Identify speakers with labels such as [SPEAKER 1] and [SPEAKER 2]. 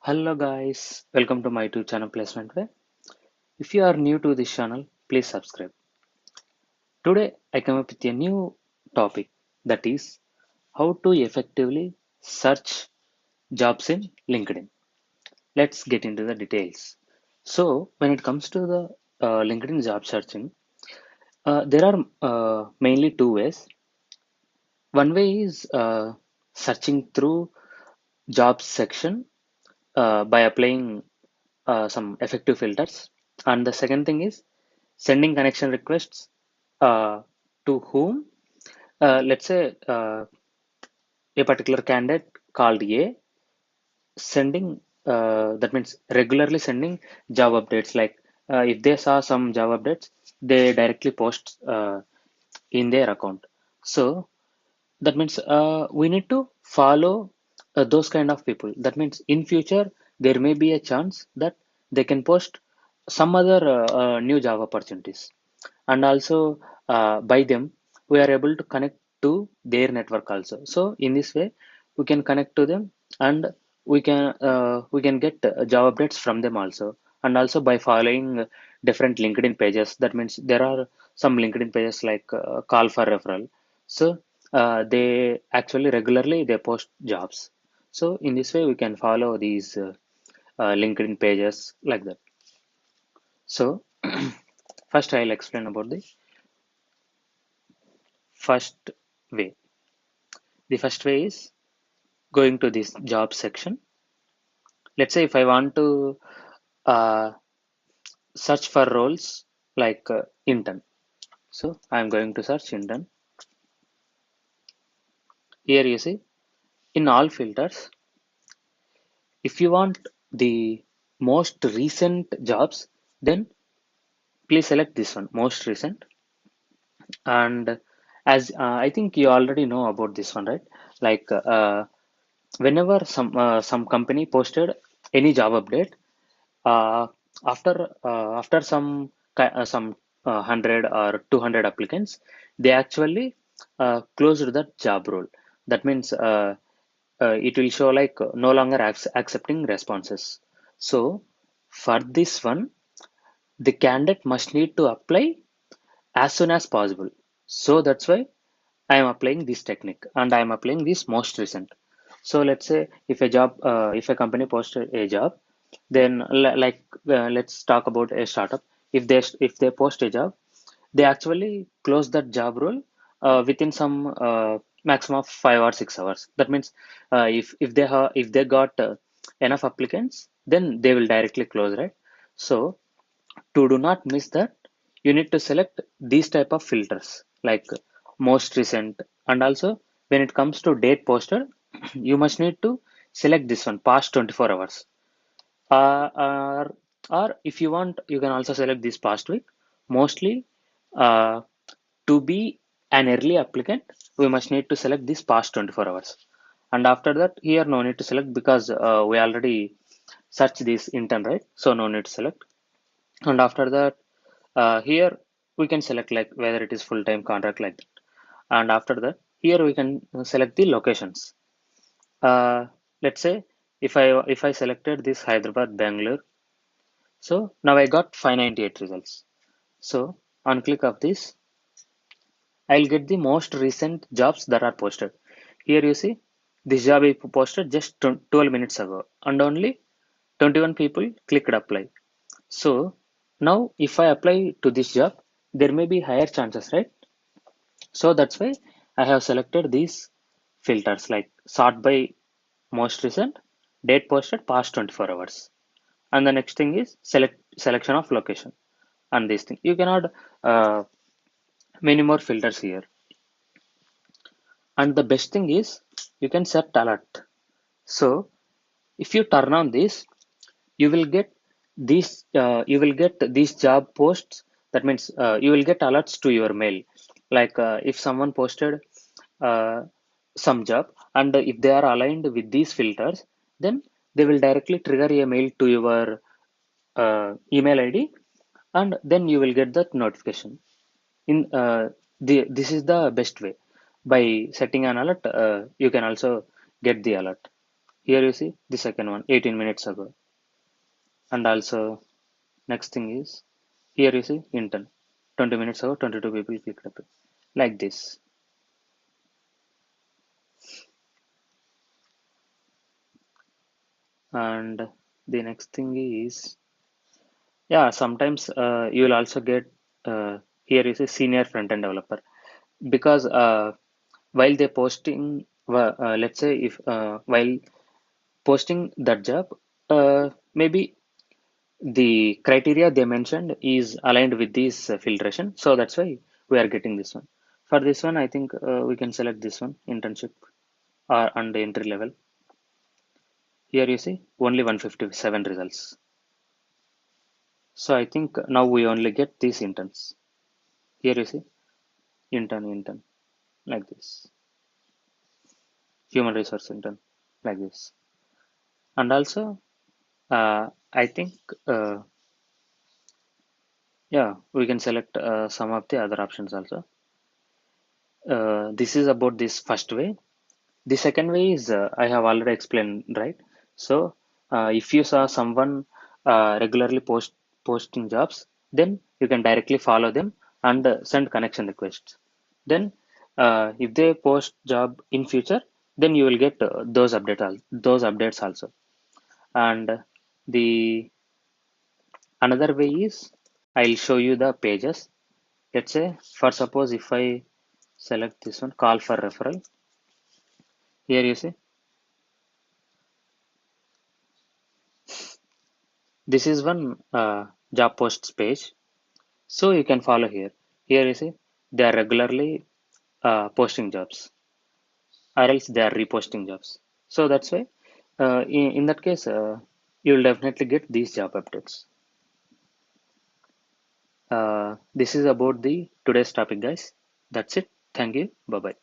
[SPEAKER 1] Hello guys, welcome to my YouTube channel Placement Way. If you are new to this channel, please subscribe. Today I come up with a new topic, that is how to effectively search jobs in LinkedIn. Let's get into the details. So when it comes to the LinkedIn job searching, there are mainly two ways. One way is searching through jobs section by applying some effective filters. And the second thing is sending connection requests to whom? Let's say a particular candidate called A, sending that means regularly sending job updates. Like if they saw some job updates, they directly post in their account. So that means we need to follow those kind of people. That means in future there may be a chance that they can post some other new job opportunities, and also by them we are able to connect to their network also. So in this way we can connect to them, and we can get job updates from them also. And also by following different LinkedIn pages, that means there are some LinkedIn pages like call for referral. So they actually regularly they post jobs. So in this way we can follow these LinkedIn pages like that. So first I'll explain about the first way. The first way is going to this job section. Let's say if I want to uh, search for roles like intern. So I'm going to search intern. Here you see in all filters, if you want the most recent jobs, then please select this one, most recent. And as I think you already know about this one, right? Like whenever some company posted any job update, uh, after some 100 or 200 applicants, they actually closed that job role. That means it will show like no longer accepting responses. So for this one, the candidate must need to apply as soon as possible. So that's why I am applying this technique, and I am applying this most recent. So let's say if a company posted a job, then let's talk about a startup. If they post a job, they actually close that job role within some maximum of 5 or 6 hours. That means if they got enough applicants, then they will directly close, right? So to do not miss that, you need to select these type of filters like most recent. And also when it comes to date posted, you must need to select this one, past 24 hours. uh, or, or if you want, you can also select this past week. Mostly uh, to be an early applicant, we must need to select this past 24 hours. And after that, here no need to select because we already search this intern, right? So no need to select. And after that, here we can select like whether it is full-time contract like that. And after that, here we can select the locations. Uh, let's say if I selected this Hyderabad, Bangalore, so now I got 598 results. So on click of this, I'll get the most recent jobs that are posted. Here you see this job is posted just 12 minutes ago, and only 21 people clicked apply. So now if I apply to this job, there may be higher chances, right? So that's why I have selected these filters like sort by most recent, date posted, past 24 hours. And the next thing is selection of location. And this thing you can add many more filters here. And the best thing is you can set alert. So if you turn on this, you will get these job posts. That means you will get alerts to your mail. Like if someone posted uh, some job, and if they are aligned with these filters, then they will directly trigger a mail to your email ID, and then you will get that notification. In this is the best way. By setting an alert, you can also get the alert. Here you see the second one 18 minutes ago. And also next thing is here you see intern 20 minutes ago 22 people clicked up like this. And the next thing is, yeah, sometimes you will also get here is a senior front end developer because while they posting, let's say if while posting that job, maybe the criteria they mentioned is aligned with this filtration, so that's why we are getting this one. For this one, I think we can select this one internship or on the entry level. Here you see only 157 results. So I think now we only get these interns. Here you see intern like this, human resource intern like this. And also I think yeah, we can select some of the other options also. This is about this first way. The second way is I have already explained, right? So if you saw someone regularly posting jobs, then you can directly follow them and send connection requests. Then if they post job in future, then you will get those updates also. And the another way is I'll show you the pages. Let's say for suppose if I select this one, call for referral. Here you see this is one job posts page. So you can follow here. Here you see they are regularly posting jobs, or else they are reposting jobs. So that's why in that case you will definitely get these job updates. This is about the today's topic, guys. That's it. Thank you. Bye bye.